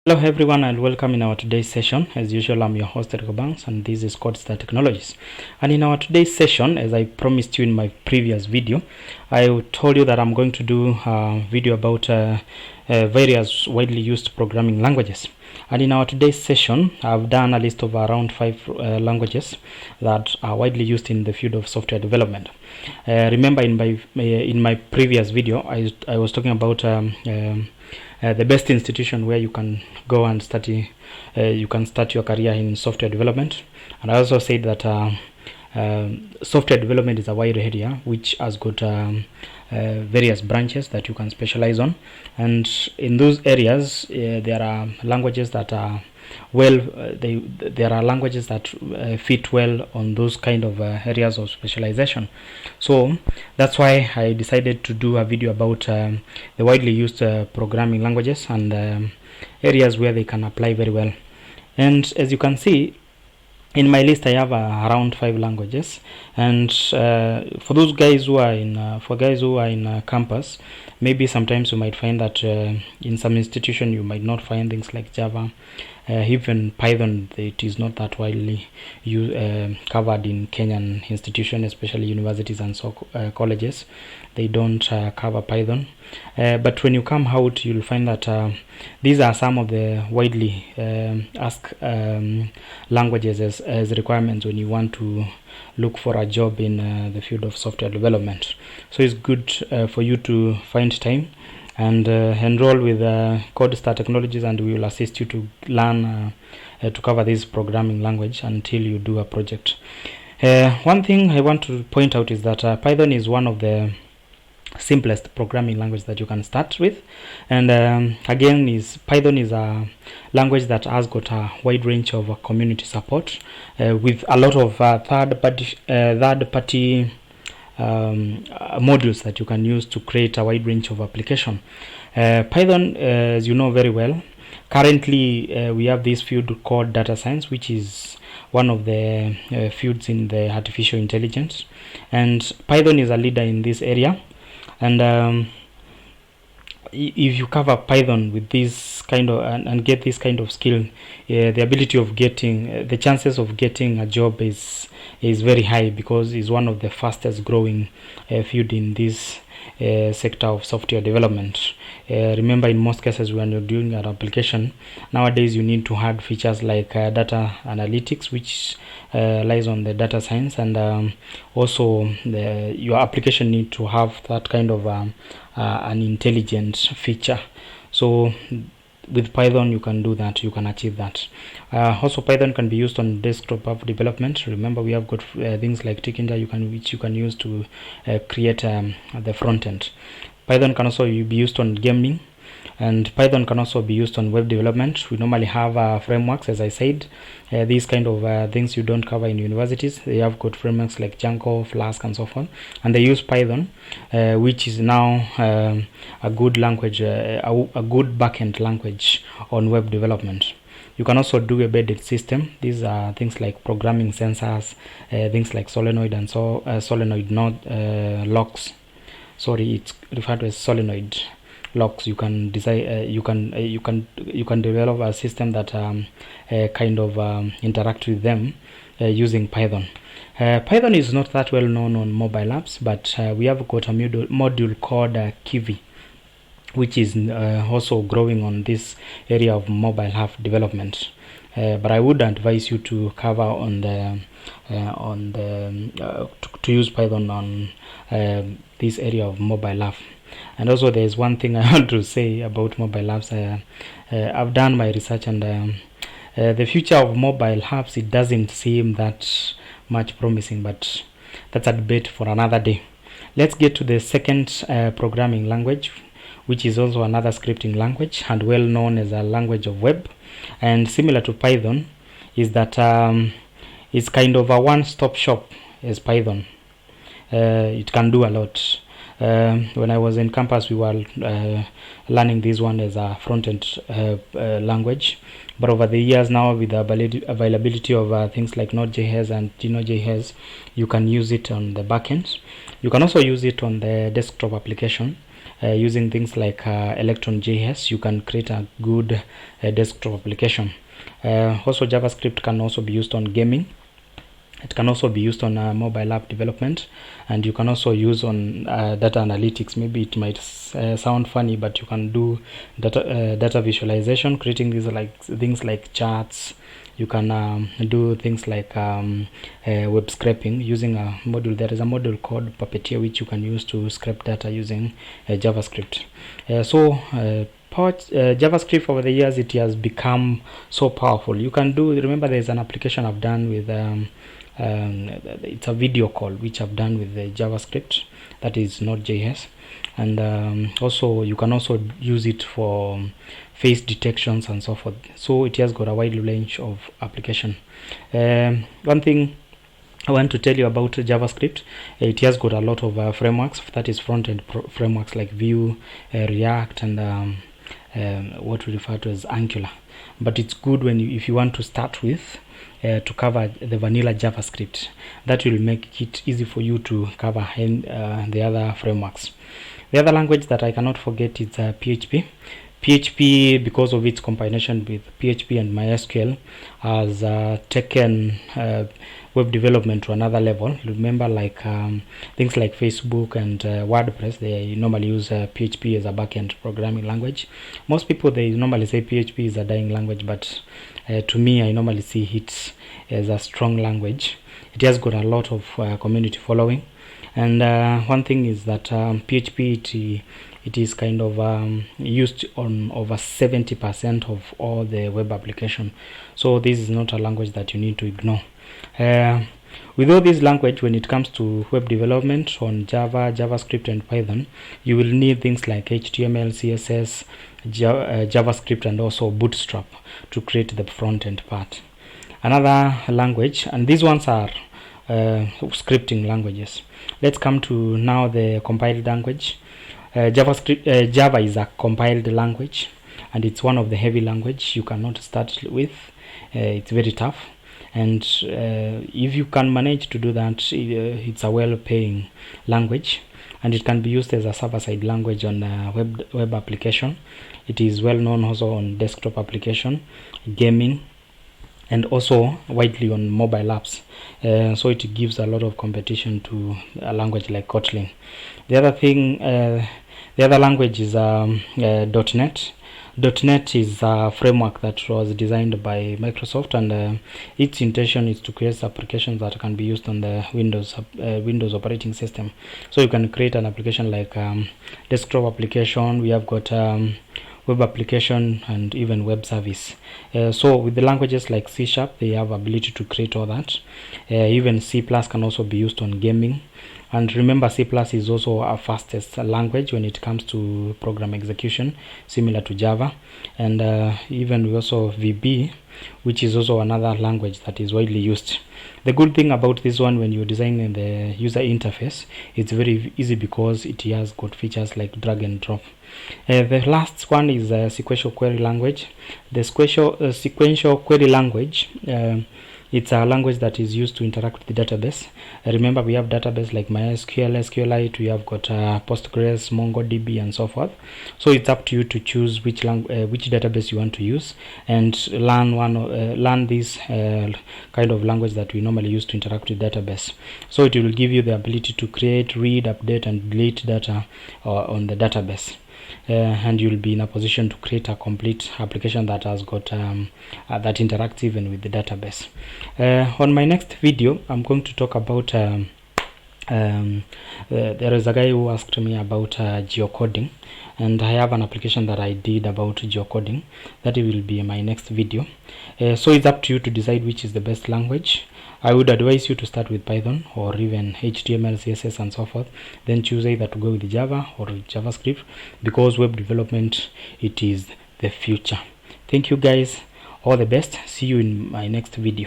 Hello everyone and welcome in our today's session. As usual, I'm your host Eric Banks and this is CodeStar Technologies. And in our today's session, as I promised you in my previous video, I told you that I'm going to do a video about various widely used programming languages. And in our today's session, I've done a list of around 5 languages that are widely used in the field of software development. Remember in my previous video, I was talking about the best institution where you can go and study, you can start your career in software development. And I also said that software development is a wide area which has got various branches that you can specialize on, and in those areas there are languages that are there are languages that fit well on those kind of areas of specialization. So that's why I decided to do a video about the widely used programming languages and areas where they can apply very well. And as you can see, in my list I have around 5 languages, and for those guys who are in campus, maybe sometimes you might find that in some institution you might not find things like Java, even Python. It is not that widely covered in Kenyan institutions, especially universities and colleges. They don't cover Python, but when you come out, you'll find that these are some of the widely asked languages as requirements when you want to look for a job in the field of software development. So it's good for you to find time and enroll with CodeStar Technologies, and we will assist you to learn to cover this programming language until you do a project. One thing I want to point out is that Python is one of the simplest programming language that you can start with, and again, Python is a language that has got a wide range of community support with a lot of third party modules that you can use to create a wide range of application. Python, as you know very well, currently we have this field called data science, which is one of the fields in the artificial intelligence, and Python is a leader in this area. And if you cover Python with this kind of and get this kind of skill, the ability of getting the chances of getting a job is very high, because it's one of the fastest growing field in this sector of software development. Remember, in most cases when you're doing an application nowadays, you need to add features like data analytics, which lies on the data science, and also your application need to have that kind of an intelligent feature. So with Python you can do that, you can achieve that. Also, Python can be used on desktop app development. Remember, we have got things like Tkinter which you can use to create the front end. Python can also be used on gaming, and Python can also be used on web development. We normally have frameworks, as I said. These kind of things you don't cover in universities. They have got frameworks like Django, Flask, and so forth, and they use Python, which is now a good language, a good backend language on web development. You can also do embedded system. These are things like programming sensors, things like solenoid and solenoid node locks. Sorry, it's referred to as solenoid locks. You can design, you can develop a system that kind of interact with them using Python. Python is not that well known on mobile apps, but we have got a module called Kiwi, which is also growing on this area of mobile app development. But I would advise you to cover on the to use Python on this area of mobile app. And also, there is one thing I want to say about mobile apps. I've done my research, and the future of mobile apps, it doesn't seem that much promising, but that's a debate for another day. Let's get to the second programming language, which is also another scripting language and well known as a language of web, and similar to Python is that it's kind of a one-stop shop as Python. It can do a lot. When I was in campus, we were learning this one as a front-end language, but over the years now, with the availability of things like Node.js and Dino.js, you can use it on the backend. You can also use it on the desktop application, using things like Electron.js, you can create a good desktop application. Also, JavaScript can also be used on gaming. It can also be used on mobile app development, and you can also use on data analytics. Maybe it might sound funny, but you can do data visualization, creating things like charts. You can do things like web scraping using a module. There is a module called Puppeteer which you can use to scrape data using JavaScript. JavaScript over the years, it has become so powerful. You can do, remember there's an application I've done with it's a video call which I've done with the JavaScript, that is Node.js, and also you can also use it for face detections and so forth. So it has got a wide range of application. One thing I want to tell you about JavaScript, it has got a lot of frameworks, that is front-end frameworks like Vue, React, and what we refer to as Angular. But it's good when if you want to start with to cover the vanilla JavaScript. That will make it easy for you to cover the other frameworks. The other language that I cannot forget is PHP. PHP, because of its combination with PHP and MySQL, has taken web development to another level. Remember, like things like Facebook and WordPress, they normally use PHP as a backend programming language. Most people, they normally say PHP is a dying language, but to me, I normally see it as a strong language. It has got a lot of community following, and one thing is that PHP it is kind of used on over 70% of all the web application. So this is not a language that you need to ignore. With all this language, when it comes to web development on Java, JavaScript, and Python, you will need things like HTML, CSS, JavaScript, and also Bootstrap to create the front-end part. Another language, and these ones are scripting languages. Let's come to now the compiled language. Java is a compiled language, and it's one of the heavy language you cannot start with. It's very tough, and if you can manage to do that, it's a well-paying language, and it can be used as a server-side language on web application. It is well known also on desktop application, gaming, and also widely on mobile apps. So it gives a lot of competition to a language like Kotlin. The other language is .NET. .NET is a framework that was designed by Microsoft, and its intention is to create applications that can be used on the Windows operating system. So you can create an application like desktop application. We have got web application and even web service. So with the languages like C#, they have ability to create all that. Even C++ can also be used on gaming. And remember, C++ is also our fastest language when it comes to program execution, similar to Java. And even we also VB, which is also another language that is widely used. The good thing about this one, when you're designing the user interface, it's very easy because it has got features like drag and drop. The last one is sequential query language. The sequential query language, it's a language that is used to interact with the database. Remember, we have database like MySQL, SQLite, we have got Postgres, MongoDB, and so forth. So it's up to you to choose which database you want to use, and learn this kind of language that we normally use to interact with database. So it will give you the ability to create, read, update, and delete data on the database. And you'll be in a position to create a complete application that has got that interacts even with the database. On my next video, I'm going to talk about there is a guy who asked me about geocoding, and I have an application that I did about geocoding. That will be my next video. So it's up to you to decide which is the best language. I would advise you to start with Python or even HTML, CSS, and so forth. Then choose either to go with Java or JavaScript, because web development, it is the future. Thank you guys. All the best. See you in my next video.